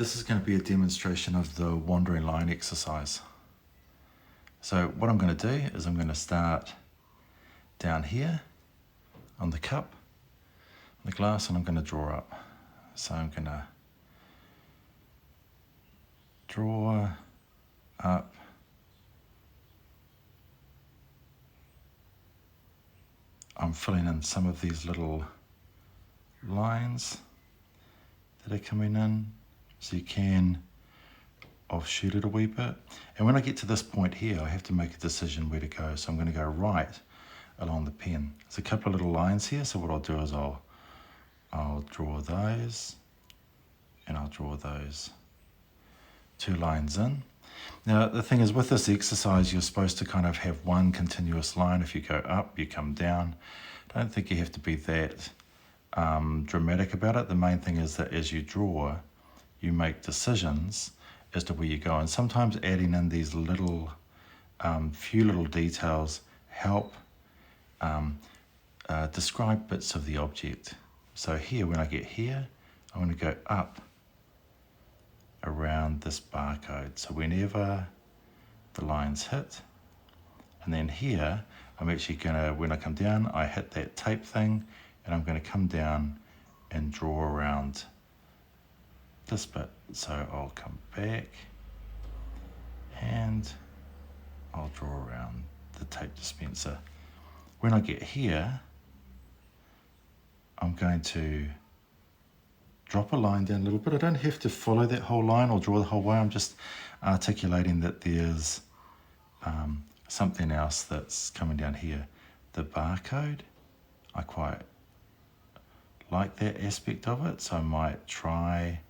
This is going to be a demonstration of the wandering line exercise. So what I'm going to do is I'm going to start down here on the cup, the glass, and I'm going to draw up. So I'm going to draw up, I'm filling in some of these little lines that are coming in, so you can offshoot it a wee bit. And when I get to this point here, I have to make a decision where to go. So I'm going to go right along the pen. There's a couple of little lines here, so what I'll do is I'll draw those, and I'll draw those two lines in. Now the thing is, with this exercise, you're supposed to kind of have one continuous line. If you go up, you come down. I don't think you have to be that dramatic about it. The main thing is that as you draw, you make decisions as to where you go. And sometimes adding in these little, few little details help describe bits of the object. So here, when I get here, I'm going to go up around this barcode. So whenever the lines hit, and then here, I'm actually going to, when I come down, I hit that tape thing, and I'm going to come down and draw around this bit. So I'll come back and I'll draw around the tape dispenser. When I get here, I'm going to drop a line down a little bit. I don't have to follow that whole line or draw the whole way. I'm just articulating that there's something else that's coming down here. The barcode, I quite like that aspect of it, so I might try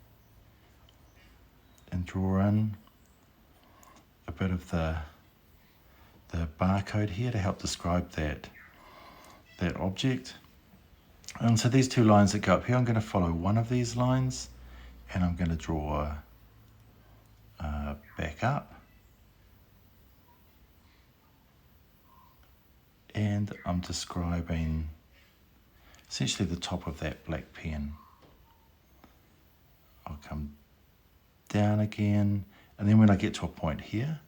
and draw in a bit of the barcode here to help describe that object. And so these two lines that go up here, I'm going to follow one of these lines, and I'm going to draw back up, and I'm describing essentially the top of that black pen. I'll come down again, and then when I get to a point here,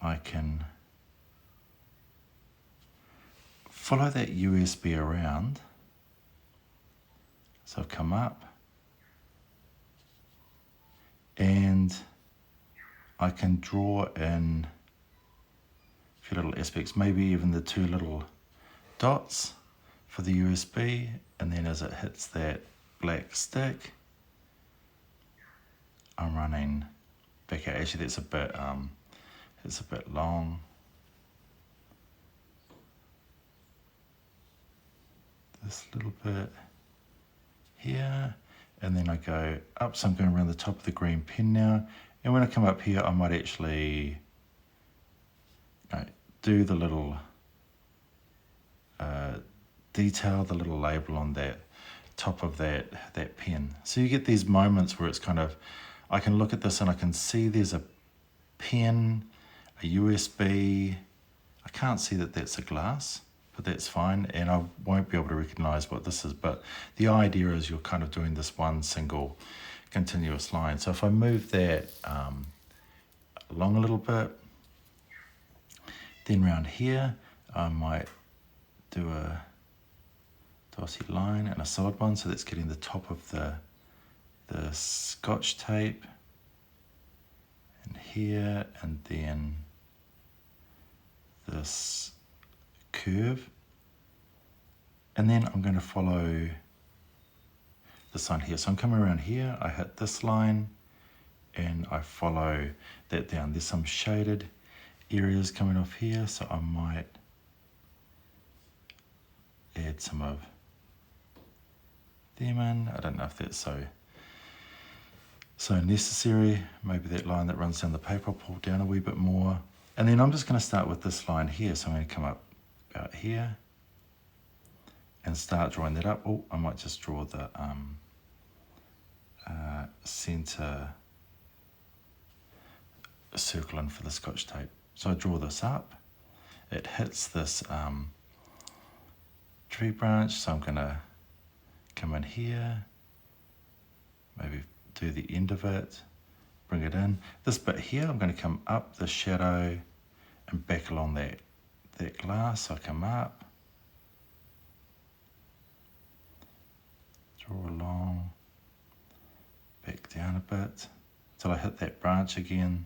I can follow that USB around. So I've come up, and I can draw in a few little aspects, maybe even the two little dots for the USB, and then as it hits that black stick, I'm running back out. Actually, that's a bit it's a bit long. This little bit here, and then I go up, so I'm going around the top of the green pen now, and when I come up here, I might actually do the little detail, the little label on that top of that pen. So you get these moments where it's kind of, I can look at this and I can see there's a pen, a USB. I can't see that that's a glass, but that's fine, and I won't be able to recognize what this is, but the idea is you're kind of doing this one single continuous line. So if I move that along a little bit, then around here, I might do a dotted line and a solid one, so that's getting the top of the Scotch tape, and here, and then this curve, and then I'm going to follow this line here. So I'm coming around here, I hit this line, and I follow that down. There's some shaded areas coming off here, so I might add some of them in. I don't know if that's so necessary. Maybe that line that runs down the paper, I'll pull down a wee bit more. And then I'm just going to start with this line here. So I'm going to come up about here and start drawing that up. Oh, I might just draw the center circle in for the Scotch tape. So I draw this up. It hits this tree branch, so I'm going to come in here, maybe do the end of it, bring it in. This bit here, I'm going to come up the shadow and back along that glass. So I come up, draw along, back down a bit till I hit that branch again,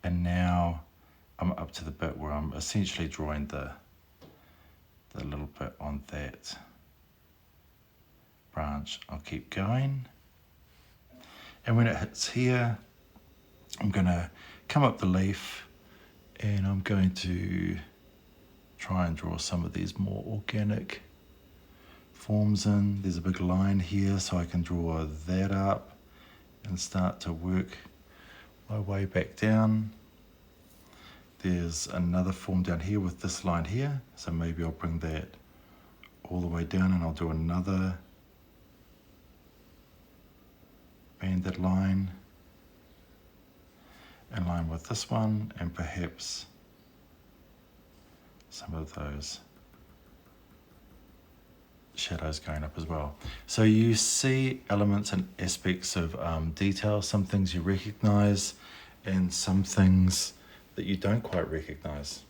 and now I'm up to the bit where I'm essentially drawing the little bit on that branch. I'll keep going, and when it hits here, I'm going to come up the leaf and I'm going to try and draw some of these more organic forms in. There's a big line here, so I can draw that up and start to work my way back down. There's another form down here with this line here, so maybe I'll bring that all the way down and I'll do another banded line in line with this one, and perhaps some of those shadows going up as well. So you see elements and aspects of detail, some things you recognize and some things that you don't quite recognize.